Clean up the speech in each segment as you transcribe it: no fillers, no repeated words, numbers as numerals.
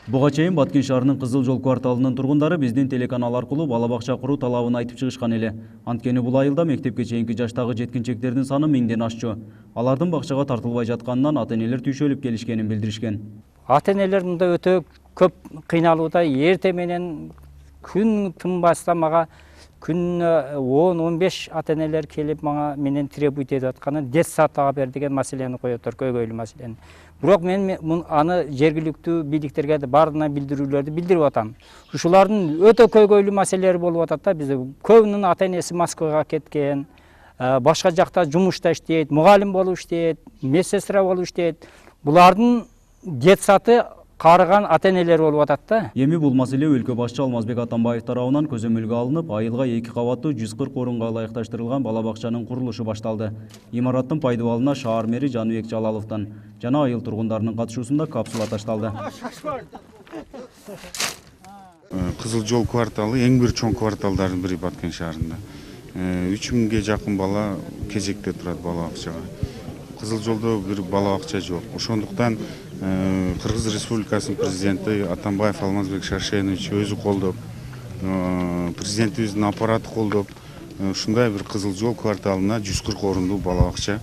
Буга чейин Баткен шаарынын Кызыл Жол кварталынын тургундары биздин телеканал аркылуу бала бакча куруу талабын айтып чыгышкан эле. Анткени бул айылда мектепке чейинки жаштагы жеткинчектердин саны 1000ден ашчу. Алардын бакчага тартылбай жатканынан ата-энелер түйшөлүп келишкенин билдиришкен. Ата-энелер мында өтө көп кыйналууда. Эрте менен күн тынбастан мага күнүнө 10-15 ата-энелер келип мага менен требуйт этип атканы детсадга бер деген маселени коёттур, көйгөйлүү маселени. Бирок мен аны жергиликтүү бийликтерге бардына билдирүүлөрдү билдирип атам. Ушулардын өтө көйгөйлүү маселелери болуп атат да. Бизде көбүнүн ата-энеси Москвага кеткен, башка жакта жумушта иштейт, мугалим болуп иштейт, медсестра болуп иштейт. Булардын детсаты карыган ата-энелер болуп атат да. Эми бул маселе өлкө башчы Алмазбек Атамбаев тарабынан көзөмөлгө алынып, айылга 2 кабаттуу 140 орунга ылайыкташтырылган бала бакчанын курулушу башталды. Имараттын пайдыбалына шаар мэри Жаныбек Жалаловдон жана айыл тургундарынын катышуусунда капсула ташталды. Кызыл Жол кварталы эң бир чоң кварталдардын бири Баткен шаарында. 3000ге жакын бала кезекте турат бала бакчага. Кызыл Жолдо бир бала бакча жок. Ошондуктан Кыргыз Республикасынын президенти Атамбаев Алмазбек Шаршенович өзү колдоп, президентибиздин аппараты колдоп, ушундай бир Кызыл Жол кварталына 140 орундуу бала бакча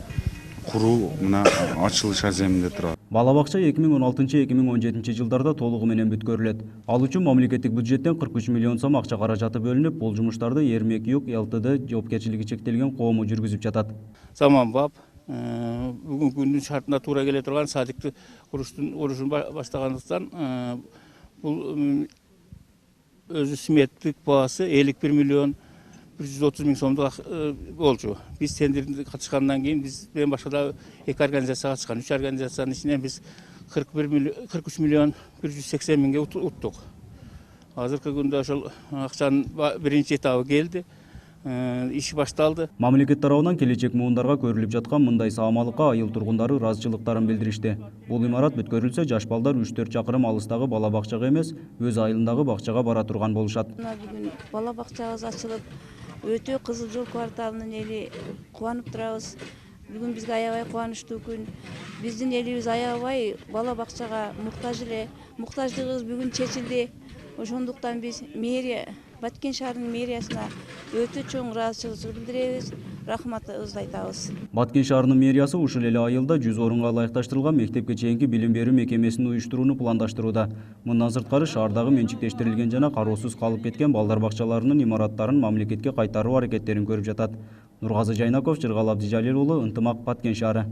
куруу мына ачылыш аземинде турат. Бала бакча 2016-2017 жылдарда толугу менен бүткөрүлөт. Ал үчүн мамлекеттик бюджеттен 43 миллион сом акча каражаты бөлүнүп, бул жумуштарды Эрмек Юг ЛТД жоопкерчилиги чектелген коому жүргүзүп жатат. Заманбап бүгүнкү күндүн шартына туура келе турган садикти куруштун урушун баштагандыктан бул өзү сметтик баасы 51 миллион 130 миң сомдук болчу. Биз тендерге катышкандан кийин бизден башка да 2 организация катышкан. 3 организациянын ичинен биз 43 миллион 180 миңге уттук. Азыркы күндө ошол акчанын биринчи этабы келди. Иш башталды. Мамлекет тарабынан келечек муундарга көрүлүп жаткан мындай саамалыкка айыл тургундары ыраазычылыктарын билдиришти. Бул имарат бүткөрүлсө, жаш балдар 3-4 чакырым алыстагы бала бакчага эмес, өз айылындагы бакчага бара турган болушат. Бүгүн бала бакчабыз ачылып, өтө Кызыл Жол кварталынын эли кубанып турабыз. Бүгүн бизге аябай кубанычтуу күн. Биздин элибиз аябай бала бакчага муктаж эле. Муктаждыгыбыз бүгүн чечилди. Ошондуктан биз мэрия Баткен шаарынын мэриясына өтө чоң ыраазычылык билдиребиз, рахматыбызды айтабыз. Баткен шаарынын мэриясы ушул эле айылда 100 орунга ылайыкташтырылган мектепке чейинки билим берүү мекемесин уюштурууну пландаштырууда. Мындан сырткары шаардагы менчиктештирилген жана кароосуз калып кеткен балдар бакчаларынын имараттарын мамлекетке кайтаруу аракеттерин көрүп жатат. Нургазы Жайнаков, Жыргал Абдижалил уулу, Ынтымак, Баткен шаары.